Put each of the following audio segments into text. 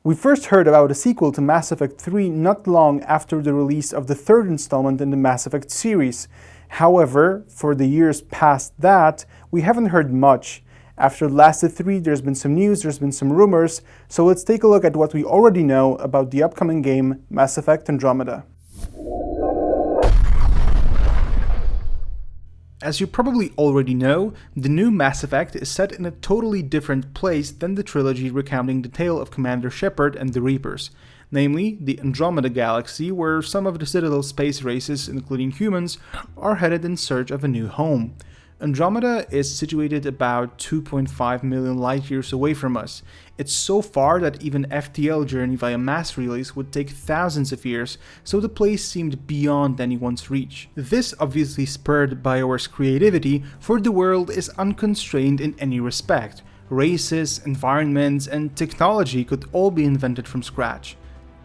We first heard about a sequel to Mass Effect 3 not long after the release of the third installment in the Mass Effect series. However, for the years past that, we haven't heard much. After Last of 3, there's been some news, there's been some rumors, so let's take a look at what we already know about the upcoming game, Mass Effect Andromeda. As you probably already know, the new Mass Effect is set in a totally different place than the trilogy recounting the tale of Commander Shepard and the Reapers, namely the Andromeda galaxy, where some of the Citadel space races, including humans, are headed in search of a new home. Andromeda is situated about 2.5 million light-years away from us. It's so far that even FTL journey via mass relays would take thousands of years, so the place seemed beyond anyone's reach. This obviously spurred BioWare's creativity, for the world is unconstrained in any respect. Races, environments, and technology could all be invented from scratch.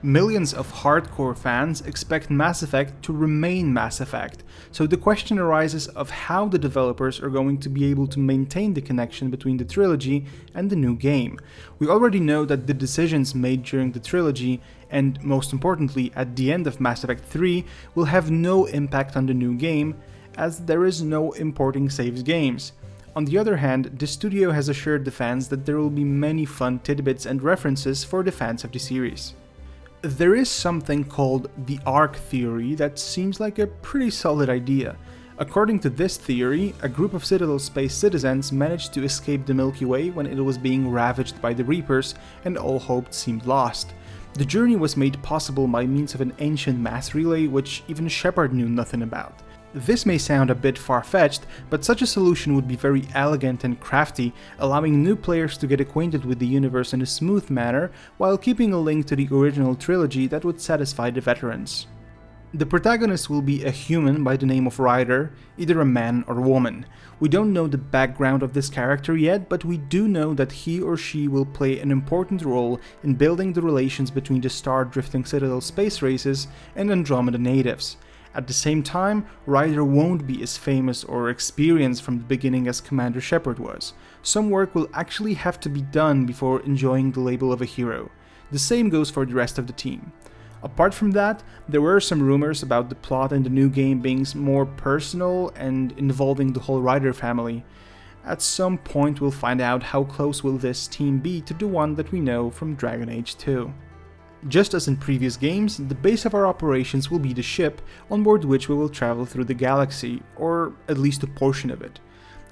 Millions of hardcore fans expect Mass Effect to remain Mass Effect, so the question arises of how the developers are going to be able to maintain the connection between the trilogy and the new game. We already know that the decisions made during the trilogy, and most importantly at the end of Mass Effect 3, will have no impact on the new game, as there is no importing saves games. On the other hand, the studio has assured the fans that there will be many fun tidbits and references for the fans of the series. There is something called the Arc theory that seems like a pretty solid idea. According to this theory, a group of Citadel space citizens managed to escape the Milky Way when it was being ravaged by the Reapers and all hope seemed lost. The journey was made possible by means of an ancient mass relay which even Shepard knew nothing about. This may sound a bit far-fetched, but such a solution would be very elegant and crafty, allowing new players to get acquainted with the universe in a smooth manner, while keeping a link to the original trilogy that would satisfy the veterans. The protagonist will be a human by the name of Ryder, either a man or woman. We don't know the background of this character yet, but we do know that he or she will play an important role in building the relations between the star-drifting Citadel space races and Andromeda natives. At the same time, Ryder won't be as famous or experienced from the beginning as Commander Shepard was. Some work will actually have to be done before enjoying the label of a hero. The same goes for the rest of the team. Apart from that, there were some rumors about the plot in the new game being more personal and involving the whole Ryder family. At some point we'll find out how close will this team be to the one that we know from Dragon Age 2. Just as in previous games, the base of our operations will be the ship on board which we will travel through the galaxy, or at least a portion of it.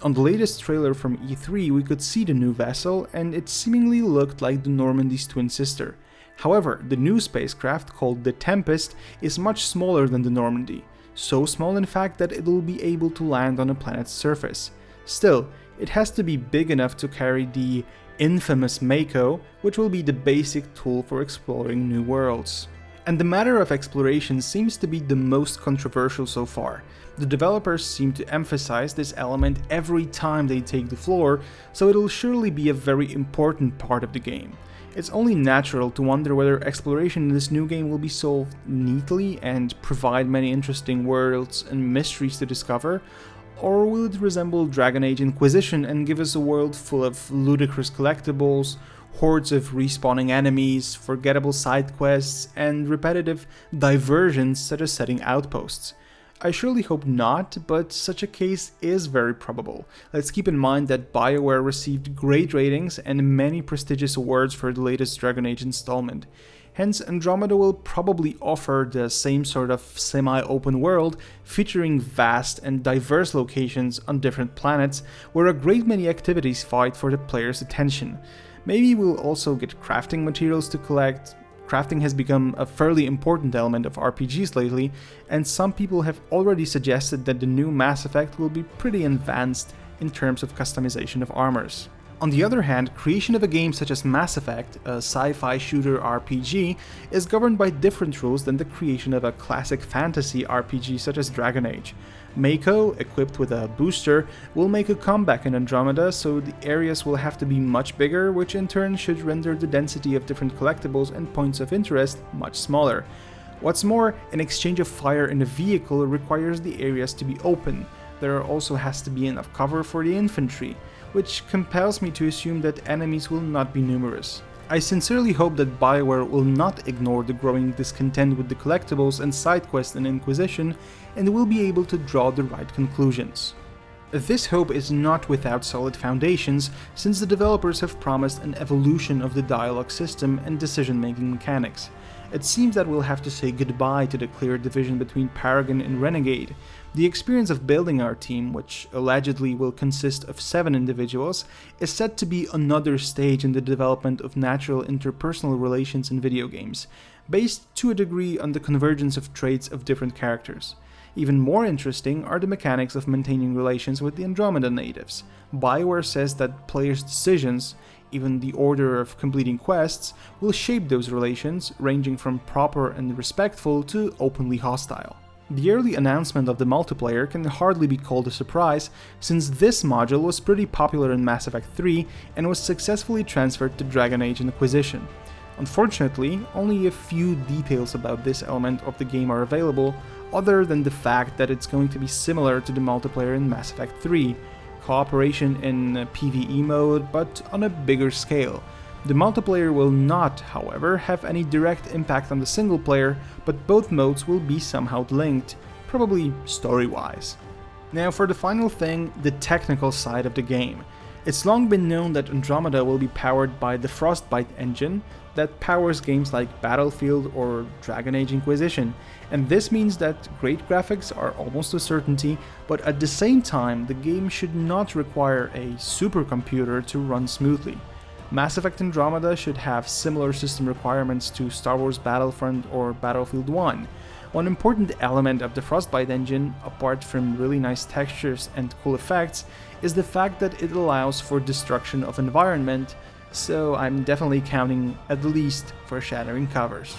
On the latest trailer from E3 we could see the new vessel, and it seemingly looked like the Normandy's twin sister. However, the new spacecraft, called the Tempest, is much smaller than the Normandy, so small in fact that it will be able to land on a planet's surface. Still, it has to be big enough to carry the infamous Mako, which will be the basic tool for exploring new worlds. And the matter of exploration seems to be the most controversial so far. The developers seem to emphasize this element every time they take the floor, so it'll surely be a very important part of the game. It's only natural to wonder whether exploration in this new game will be solved neatly and provide many interesting worlds and mysteries to discover, or will it resemble Dragon Age Inquisition and give us a world full of ludicrous collectibles, hordes of respawning enemies, forgettable side quests, and repetitive diversions such as setting outposts? I surely hope not, but such a case is very probable. Let's keep in mind that BioWare received great ratings and many prestigious awards for the latest Dragon Age installment. Hence, Andromeda will probably offer the same sort of semi-open world, featuring vast and diverse locations on different planets, where a great many activities fight for the player's attention. Maybe we'll also get crafting materials to collect. Crafting has become a fairly important element of RPGs lately, and some people have already suggested that the new Mass Effect will be pretty advanced in terms of customization of armors. On the other hand, creation of a game such as Mass Effect, a sci-fi shooter RPG, is governed by different rules than the creation of a classic fantasy RPG such as Dragon Age. Mako, equipped with a booster, will make a comeback in Andromeda, so the areas will have to be much bigger, which in turn should render the density of different collectibles and points of interest much smaller. What's more, an exchange of fire in a vehicle requires the areas to be open. There also has to be enough cover for the infantry, which compels me to assume that enemies will not be numerous. I sincerely hope that BioWare will not ignore the growing discontent with the collectibles and side quests in Inquisition and will be able to draw the right conclusions. This hope is not without solid foundations, since the developers have promised an evolution of the dialogue system and decision-making mechanics. It seems that we'll have to say goodbye to the clear division between Paragon and Renegade. The experience of building our team, which allegedly will consist of 7 individuals, is said to be another stage in the development of natural interpersonal relations in video games, based to a degree on the convergence of traits of different characters. Even more interesting are the mechanics of maintaining relations with the Andromeda natives. BioWare says that players' decisions, even the order of completing quests, will shape those relations, ranging from proper and respectful to openly hostile. The early announcement of the multiplayer can hardly be called a surprise, since this module was pretty popular in Mass Effect 3 and was successfully transferred to Dragon Age Inquisition. Unfortunately, only a few details about this element of the game are available, other than the fact that it's going to be similar to the multiplayer in Mass Effect 3, cooperation in PvE mode, but on a bigger scale. The multiplayer will not, however, have any direct impact on the single player, but both modes will be somehow linked, probably story-wise. Now for the final thing, the technical side of the game. It's long been known that Andromeda will be powered by the Frostbite engine that powers games like Battlefield or Dragon Age Inquisition, and this means that great graphics are almost a certainty, but at the same time the game should not require a supercomputer to run smoothly. Mass Effect Andromeda should have similar system requirements to Star Wars Battlefront or Battlefield 1. One important element of the Frostbite engine, apart from really nice textures and cool effects, is the fact that it allows for destruction of environment, so I'm definitely counting at least for shattering covers.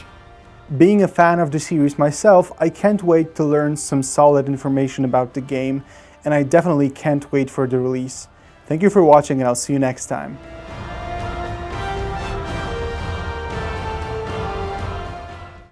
Being a fan of the series myself, I can't wait to learn some solid information about the game, and I definitely can't wait for the release. Thank you for watching, and I'll see you next time.